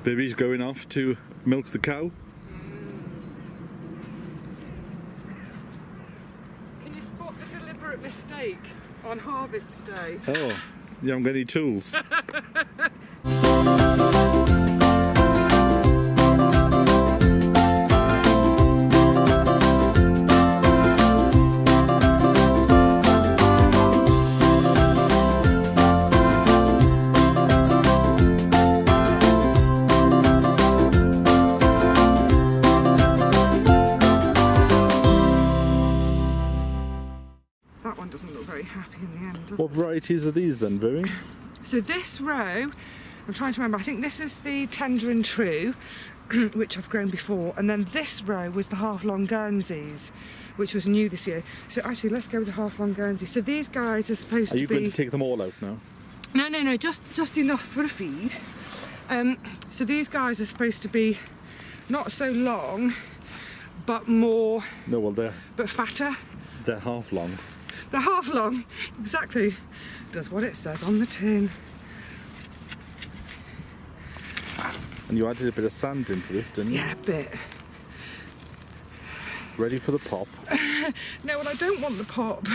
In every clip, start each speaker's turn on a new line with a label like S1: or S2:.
S1: Baby's going off to milk the cow.
S2: Can you spot the deliberate mistake on harvest today?
S1: Oh, you haven't got any tools.
S2: That one doesn't look very happy in the end, does
S1: What
S2: it?
S1: varieties are these then, Vivi?
S2: So this row, I'm trying to remember, I think this is the tender and true, which I've grown before, and then this row was the half-long Guernseys, which was new this year. So actually, let's go with the half-long Guernsey. So these guys are supposed
S1: Are
S2: to
S1: you
S2: be...
S1: going to take them all out now?
S2: No, just enough for a feed. So these guys are supposed to be not so long, but more...
S1: No, well,
S2: But fatter.
S1: they're half long.
S2: They're half long, exactly. Does what it says on the tin.
S1: And you added a bit of sand into this, didn't you?
S2: Yeah, a bit.
S1: Ready for the pop?
S2: No, well, I don't want the pop.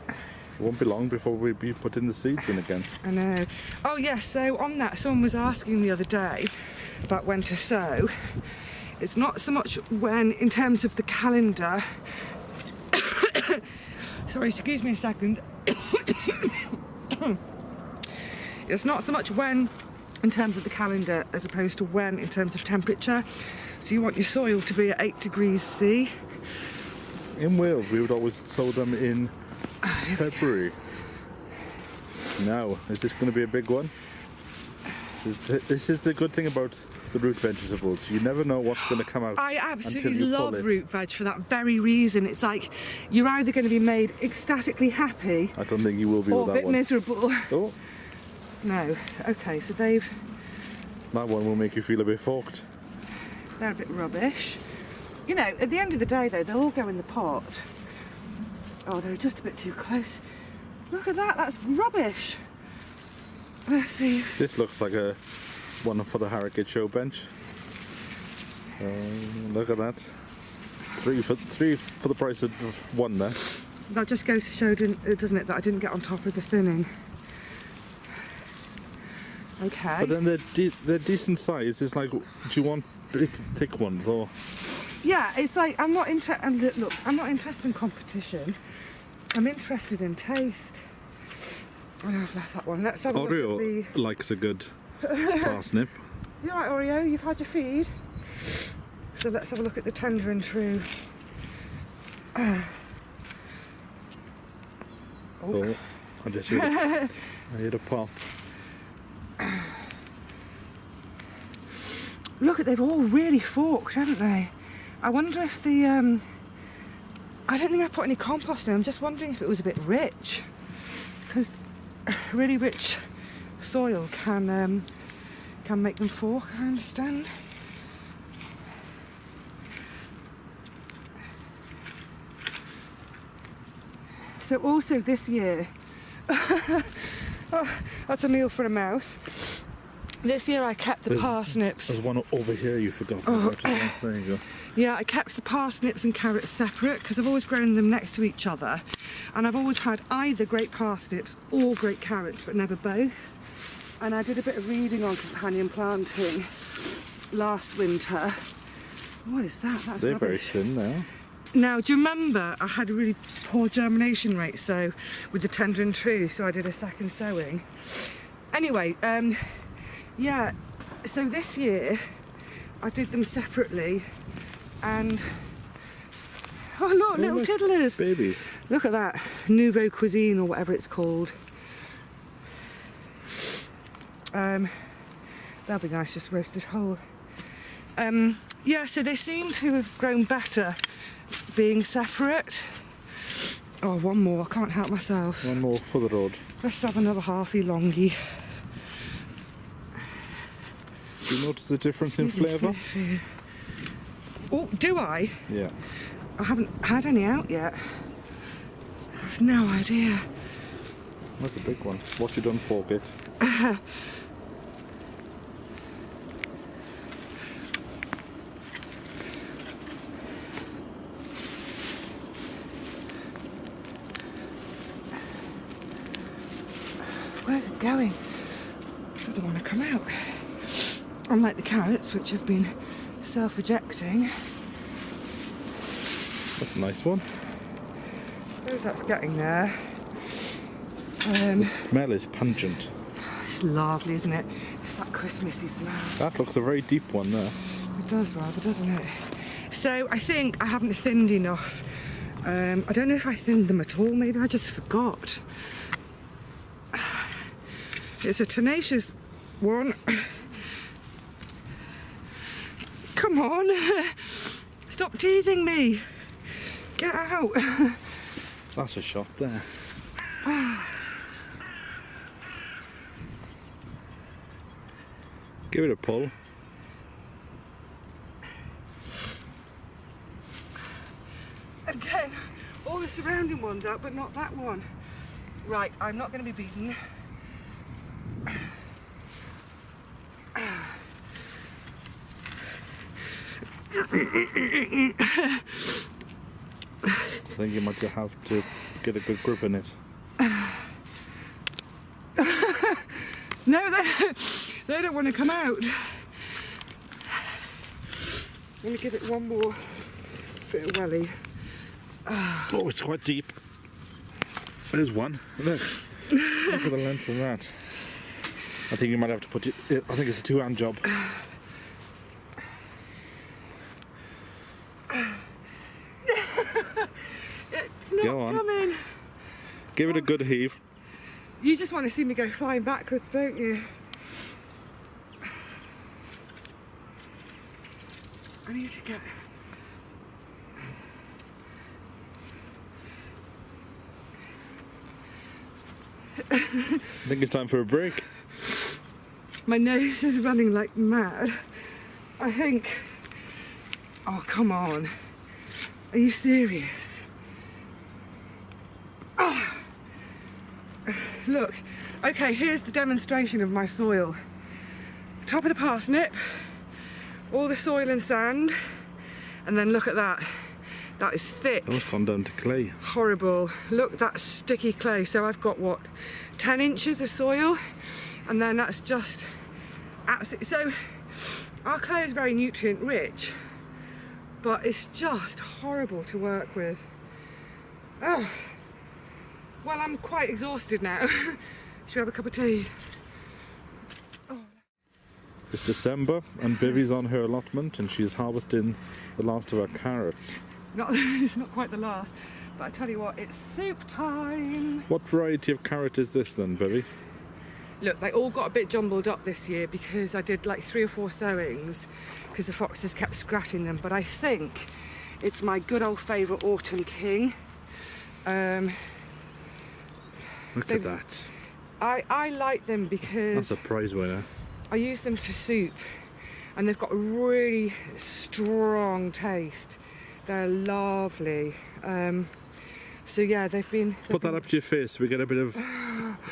S1: It won't be long before we'll be putting the seeds in again.
S2: I know. Oh, yeah, so on that, someone was asking the other day about when to sow. It's not so much when, in terms of the calendar... Sorry, excuse me a second. It's not so much when in terms of the calendar as opposed to when in terms of temperature. So you want your soil to be at 8 degrees C.
S1: In Wales, we would always sow them in February. Now, is this going to be a big one? This is the good thing about the root vegetables. You never know what's going to come out.
S2: I
S1: until
S2: absolutely
S1: you
S2: love
S1: pull it.
S2: root veg for that very reason. It's like you're either going to be made ecstatically happy
S1: I don't think you will be
S2: or
S1: with
S2: a
S1: that
S2: bit
S1: one.
S2: miserable.
S1: Oh,
S2: No. Okay, so they're
S1: that one will make you feel a bit forked.
S2: a bit rubbish. You know, at the end of the day though, they'll all go in the pot. Oh, they're just a bit too close. Look at that, that's rubbish. Let's see.
S1: This looks like a one for the Harrogate show bench. Look at that. Three for the price of one there.
S2: That just goes to show, doesn't it, that I didn't get on top of the thinning. Okay.
S1: But then they're decent size. It's like, do you want big, thick ones or?
S2: Yeah, it's like I'm not interested. Look, I'm not interested in competition. I'm interested in taste. Oh, I've left that one. Let's have a look
S1: Oreo
S2: at the...
S1: likes a good parsnip.
S2: You alright, Oreo? You've had your feed. So let's have a look at the tender and true.
S1: Oh, I just I heard a pop.
S2: Look, they've all really forked, haven't they? I wonder if the... I don't think I put any compost in. I'm just wondering if it was a bit rich. Because really rich soil can make them fork, I understand. So also this year... oh, that's a meal for a mouse. This year I kept the parsnips.
S1: There's one over here you forgot about as well. There you go.
S2: Yeah, I kept the parsnips and carrots separate because I've always grown them next to each other, and I've always had either great parsnips or great carrots, but never both. And I did a bit of reading on companion planting last winter. What is that? That's
S1: They're very
S2: rubbish.
S1: thin now.
S2: Now, do you remember I had a really poor germination rate, so with the tender and true, so I did a second sowing. Anyway, yeah, so this year I did them separately, and oh look, little
S1: look,
S2: tiddlers.
S1: Babies.
S2: Look at that, nouveau cuisine or whatever it's called. That'll be nice, just roasted whole. Yeah, so they seem to have grown better being separate. Oh, one more, I can't help myself.
S1: One more for the road.
S2: Let's have another halfy longy.
S1: Do you notice the difference in
S2: Excuse me,
S1: flavour?
S2: sniffy. Oh, do I?
S1: Yeah.
S2: I haven't had any out yet. I've no idea.
S1: That's a big one. What you done for, Kit?
S2: Where's it going? It doesn't want to come out. Unlike the carrots, which have been self-ejecting.
S1: That's a nice one.
S2: I suppose that's getting there.
S1: The smell is pungent.
S2: It's lovely, isn't it? It's that Christmassy smell.
S1: That looks a very deep one there.
S2: It does rather, doesn't it? So I think I haven't thinned enough. I don't know if I thinned them at all. Maybe I just forgot. It's a tenacious one. Come on. Stop teasing me. Get out.
S1: That's a shot there. Give it a pull.
S2: Again, all the surrounding ones out, but not that one. Right, I'm not going to be beaten.
S1: I think you might have to get a good grip in it.
S2: No, they don't want to come out. I'm going to give it one more bit of welly.
S1: Oh, it's quite deep. There's one. Look. Look at the length of that. I think you might have to put it. I think it's a two-hand job.
S2: It's not
S1: Go on.
S2: coming.
S1: Give it a good heave.
S2: You just want to see me go flying backwards, don't you? I need to get...
S1: I think it's time for a break.
S2: My nose is running like mad. I think... Oh, come on. Are you serious? Oh. Look, okay, here's the demonstration of my soil. Top of the parsnip, all the soil and sand, and then look at that. That is thick.
S1: Those gone down to clay.
S2: Horrible. Look, that's sticky clay. So I've got, what, 10 inches of soil? And then that's just absolutely... So our clay is very nutrient rich, but it's just horrible to work with. Oh. Well, I'm quite exhausted now. Should we have a cup of tea? Oh.
S1: It's December and Vivi's on her allotment and she's harvesting the last of her carrots.
S2: It's not quite the last, but I tell you what, it's soup time.
S1: What variety of carrot is this then, Vivi?
S2: Look, they all got a bit jumbled up this year because I did like 3 or 4 sowings because the foxes kept scratching them, but I think it's my good old favourite Autumn King.
S1: Look at that.
S2: I like them because
S1: That's a prize winner.
S2: I use them for soup and they've got a really strong taste. They're lovely. So yeah, they've been...
S1: Put that up to your face so we get a bit of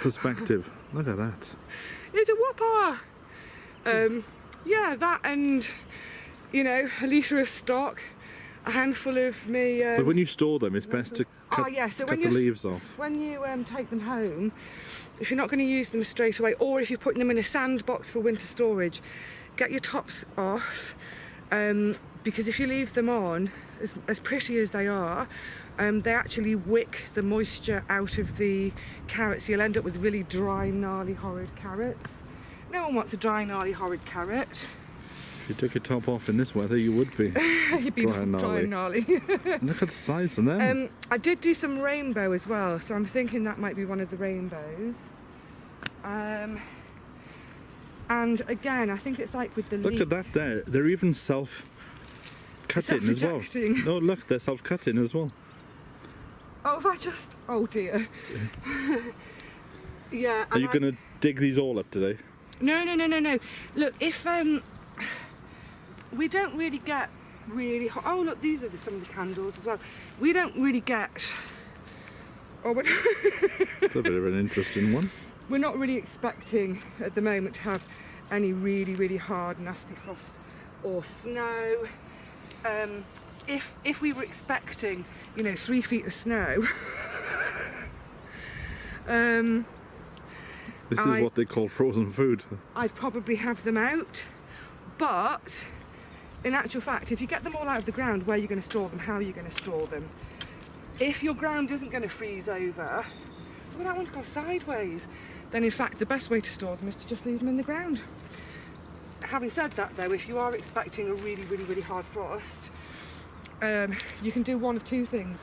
S1: perspective. Look at that.
S2: It's a whopper! Yeah, that and, you know, a litre of stock, a handful of me...
S1: But when you store them, it's best to cut,
S2: so
S1: cut the leaves off.
S2: When you take them home, if you're not going to use them straight away, or if you're putting them in a sandbox for winter storage, get your tops off, because if you leave them on, as pretty as they are, they actually wick the moisture out of the carrots. You'll end up with really dry, gnarly, horrid carrots. No one wants a dry, gnarly, horrid carrot.
S1: If you took your top off in this weather, you would be.
S2: You'd be dry and gnarly.
S1: Look at the size of them.
S2: I did do some rainbow as well, so I'm thinking that might be one of the rainbows. And again, I think it's like with the
S1: Look at that there. They're even self-cutting as well. No, look, they're self-cutting as well.
S2: Oh, if I just... Oh dear. Yeah.
S1: Are you going to dig these all up today?
S2: No. Look, if we don't really get really hot. Oh look, these are some of the candles as well. We don't really get Oh,
S1: It's a bit of an interesting one.
S2: we're not really expecting at the moment to have any really, really hard, nasty frost or snow. If we were expecting, 3 feet of snow,
S1: This is what they call frozen food.
S2: I'd probably have them out. But in actual fact, if you get them all out of the ground, where are you going to store them? How are you going to store them? If your ground isn't going to freeze over, well, that one's gone sideways, then in fact the best way to store them is to just leave them in the ground. Having said that though, if you are expecting a really, really, really hard frost, you can do one of two things.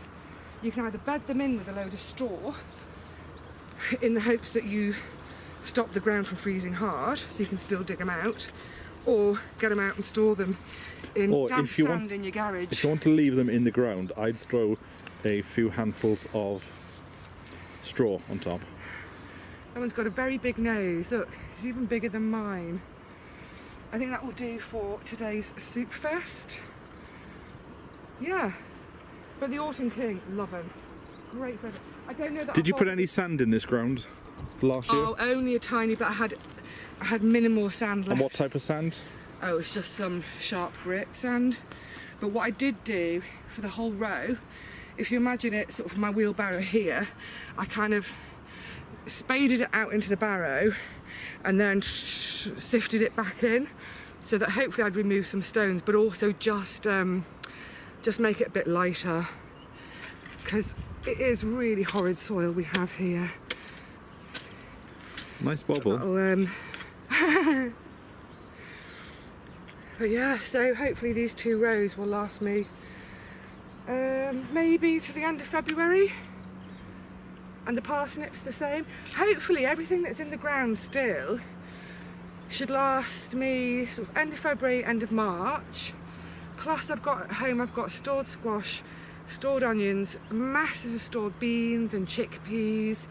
S2: You can either bed them in with a load of straw in the hopes that you stop the ground from freezing hard, so you can still dig them out, or get them out and store them in damp sand in your garage.
S1: If you want to leave them in the ground, I'd throw a few handfuls of straw on top.
S2: That one's got a very big nose. Look, it's even bigger than mine. I think that will do for today's soup fest. Yeah, but the Autumn King, love them. Great flavour. I don't know that.
S1: Did you put any sand in this ground last year?
S2: Oh, only a tiny bit. I had minimal sand left.
S1: And what type of sand?
S2: Oh, it's just some sharp grit sand. But what I did do for the whole row, if you imagine it sort of my wheelbarrow here, I kind of spaded it out into the barrow and then sifted it back in, so that hopefully I'd remove some stones, but also just make it a bit lighter, because it is really horrid soil we have here.
S1: Nice bubble.
S2: But yeah, so hopefully these 2 rows will last me maybe to the end of February, and the parsnips the same. Hopefully everything that's in the ground still should last me sort of end of February, end of March. Plus I've got at home, I've got stored squash, stored onions, masses of stored beans and chickpeas,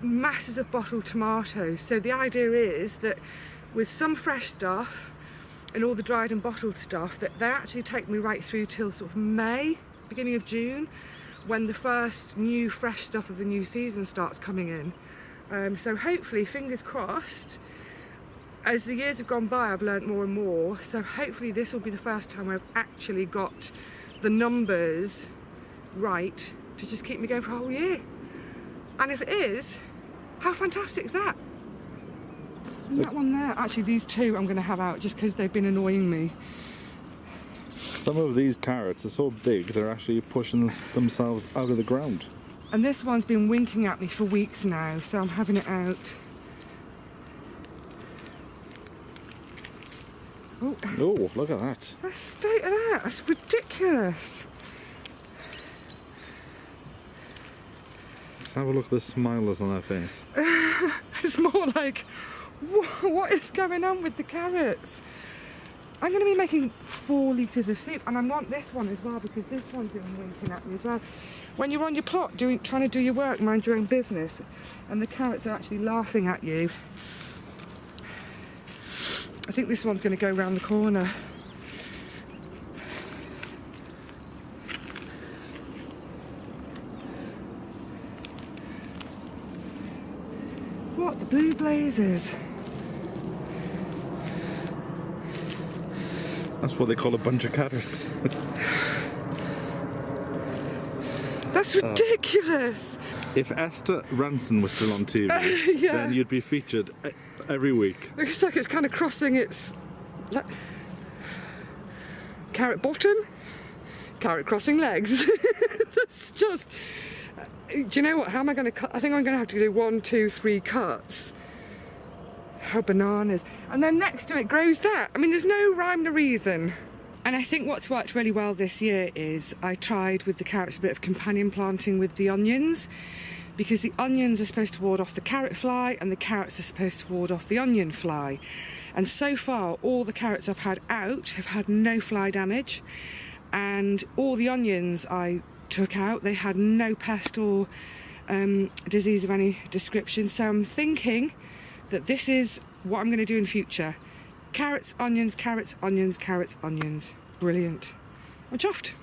S2: masses of bottled tomatoes. So the idea is that with some fresh stuff and all the dried and bottled stuff, that they actually take me right through till sort of May, beginning of June, when the first new fresh stuff of the new season starts coming in. So hopefully, fingers crossed, as the years have gone by, I've learnt more and more. So hopefully this will be the first time where I've actually got the numbers right to just keep me going for a whole year. And if it is, how fantastic is that? And that one there, actually these 2 I'm going to have out just because they've been annoying me.
S1: Some of these carrots are so big they're actually pushing themselves out of the ground.
S2: And this one's been winking at me for weeks now, so I'm having it out.
S1: Oh, look at that.
S2: The state of that, that's ridiculous.
S1: Let's have a look at the smilers on her face.
S2: It's more like, what is going on with the carrots? I'm going to be making 4 litres of soup, and I want this one as well, because this one's been winking at me as well. When you're on your plot trying to do your work, mind your own business, and the carrots are actually laughing at you. I think this one's going to go round the corner. What the blue blazes?
S1: That's what they call a bunch of carrots.
S2: That's ridiculous!
S1: If Esther Ranson was still on TV,
S2: Yeah.
S1: then you'd be featured every week.
S2: Looks like it's kind of crossing its... carrot bottom, carrot crossing legs. That's just... Do you know what? How am I going to cut? I think I'm going to have to do 1, 2, 3 cuts. How bananas. And then next to it grows that. I mean, there's no rhyme or reason. And I think what's worked really well this year is I tried with the carrots a bit of companion planting with the onions, because the onions are supposed to ward off the carrot fly and the carrots are supposed to ward off the onion fly. And so far, all the carrots I've had out have had no fly damage, and all the onions I took out, they had no pest or disease of any description. So I'm thinking that this is what I'm going to do in future. Carrots, onions, carrots, onions, carrots, onions. Brilliant. I'm chuffed.